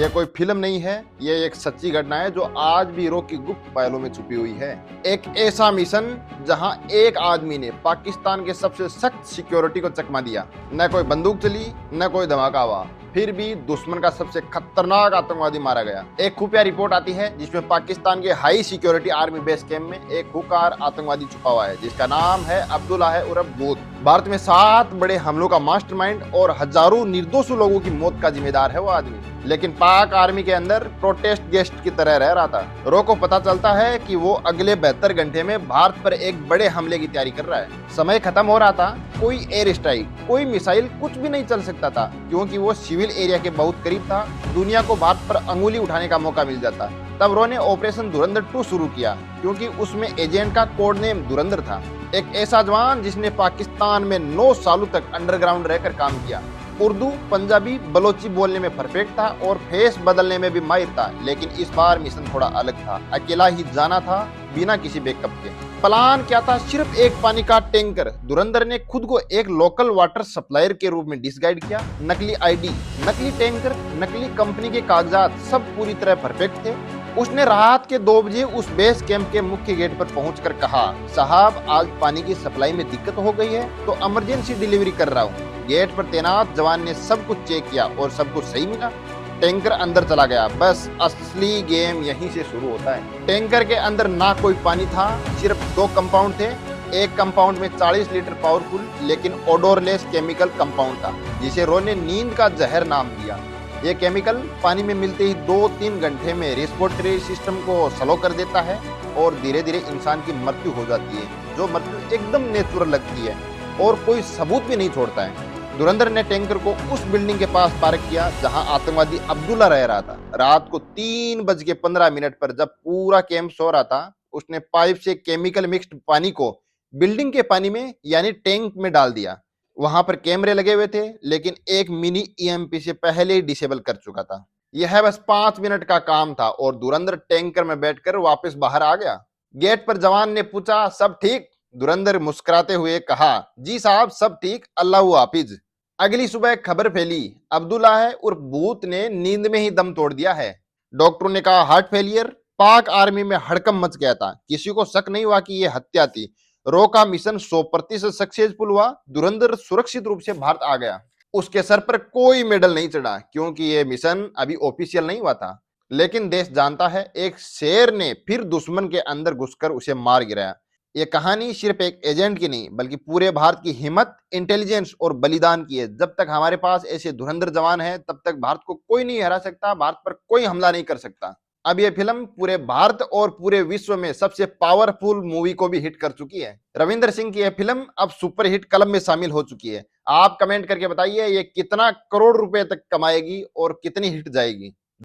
ये कोई फिल्म नहीं है, ये एक सच्ची घटना है जो आज भी इराक की गुप्त फाइलों में छुपी हुई है। एक ऐसा मिशन जहां एक आदमी ने पाकिस्तान के सबसे सख्त सिक्योरिटी को चकमा दिया। न कोई बंदूक चली, न कोई धमाका हुआ, फिर भी दुश्मन का सबसे खतरनाक आतंकवादी मारा गया। एक खुफिया रिपोर्ट आती है जिसमें पाकिस्तान के high security army base camp में एक खूंखार आतंकवादी छुपा हुआ है जिसका नाम है अब्दुल्ला है उर्फ भूत। भारत में 7 बड़े हमलों का मास्टरमाइंड और हजारों निर्दोष लोगों की मौत का जिम्मेदार है वो आदमी, लेकिन पाक आर्मी के अंदर प्रोटेस्ट गेस्ट की तरह रह रहा था। रो को पता चलता है कि वो अगले 72 घंटे में भारत पर एक बड़े हमले की तैयारी कर रहा है। समय खत्म हो रहा था, कोई एयर स्ट्राइक, कोई मिसाइल, कुछ भी नहीं चल सकता था क्योंकि वो सिविल एरिया के बहुत करीब था। दुनिया को भारत पर अंगुली उठाने का मौका मिल जाता। तब रो ने ऑपरेशन धुरंधर 2 शुरू किया क्योंकि उसमें एजेंट का कोड नेम धुरंधर था। एक ऐसा जवान जिसने पाकिस्तान में 9 सालों तक अंडरग्राउंड रहकर काम किया। उर्दू, पंजाबी, बलोची बोलने में परफेक्ट था और फेस बदलने में भी माहिर था, लेकिन इस बार मिशन थोड़ा अलग था। अकेला ही जाना था, बिना किसी बैकअप के। प्लान क्या था? सिर्फ एक पानी का टैंकर। धुरंधर ने खुद को एक लोकल वाटर सप्लायर के रूप में डिसगाइड किया। नकली आईडी, नकली टैंकर, नकली कंपनी के कागजात, सब पूरी तरह परफेक्ट थे। उसने रात के 2 बजे उस बेस कैंप के मुख्य गेट पर पहुंचकर कहा, साहब आज पानी की सप्लाई में दिक्कत हो गई है तो इमरजेंसी डिलीवरी कर रहा हूँ। गेट पर तैनात जवान ने सब कुछ चेक किया और सब कुछ सही मिला। टैंकर अंदर चला गया। बस असली गेम यहीं से शुरू होता है। टैंकर के अंदर ना कोई पानी था, सिर्फ 2 कंपाउंड थे। एक कंपाउंड में 40 लीटर पावरफुल लेकिन ओडोरलेस केमिकल कंपाउंड था जिसे रो ने नींद का जहर नाम दिया। ये केमिकल पानी में मिलते ही 2-3 घंटे में रेस्पिरेटरी सिस्टम को स्लो कर देता है और धीरे धीरे इंसान की मृत्यु हो जाती है, जो मृत्यु एकदम नेचुरल लगती है और कोई सबूत भी नहीं छोड़ता है। धुरंधर ने टैंकर को उस बिल्डिंग के पास पार्क किया जहां आतंकवादी अब्दुल्ला रह रहा था। रात को 3:15 पर जब पूरा कैंप सो रहा था, उसने पाइप से केमिकल मिक्स्ड पानी को बिल्डिंग के पानी में यानी टैंक में डाल दिया। वहां पर कैमरे लगे हुए थे, लेकिन एक मिनी ईएमपी से पहले ही डिसेबल कर चुका था। यह बस 5 मिनट का काम था और धुरंधर टैंकर में बैठकर वापस बाहर आ गया। गेट पर जवान ने पूछा, सब ठीक? धुरंधर मुस्कुराते हुए कहा, जी साहब सब ठीक, अल्लाह हाफिज। अगली सुबह खबर फैली, अब्दुल्ला है और भूत ने नींद में ही दम तोड़ दिया है। डॉक्टरों ने कहा हार्ट फेलियर। पाक आर्मी में हड़कंप मच गया था। किसी को शक नहीं हुआ कि यह हत्या थी। रो का मिशन 100% सक्सेसफुल हुआ। धुरंधर सुरक्षित रूप से भारत आ गया। उसके सर पर कोई मेडल नहीं चढ़ा क्योंकि यह मिशन अभी ऑफिशियल नहीं हुआ था, लेकिन देश जानता है एक शेर ने फिर दुश्मन के अंदर घुसकर उसे मार गिराया। ये कहानी सिर्फ एक एजेंट की नहीं बल्कि पूरे भारत की हिम्मत, इंटेलिजेंस और बलिदान की है। जब तक हमारे पास ऐसे धुरंधर जवान हैं, तब तक भारत को कोई नहीं हरा सकता, भारत पर कोई हमला नहीं कर सकता। अब ये फिल्म पूरे भारत और पूरे विश्व में सबसे पावरफुल मूवी को भी हिट कर चुकी है। रविंदर सिंह की यह फिल्म अब सुपर हिट क्लब में शामिल हो चुकी है। आप कमेंट करके बताइए ये कितना करोड़ रुपए तक कमाएगी और कितनी हिट जाएगी।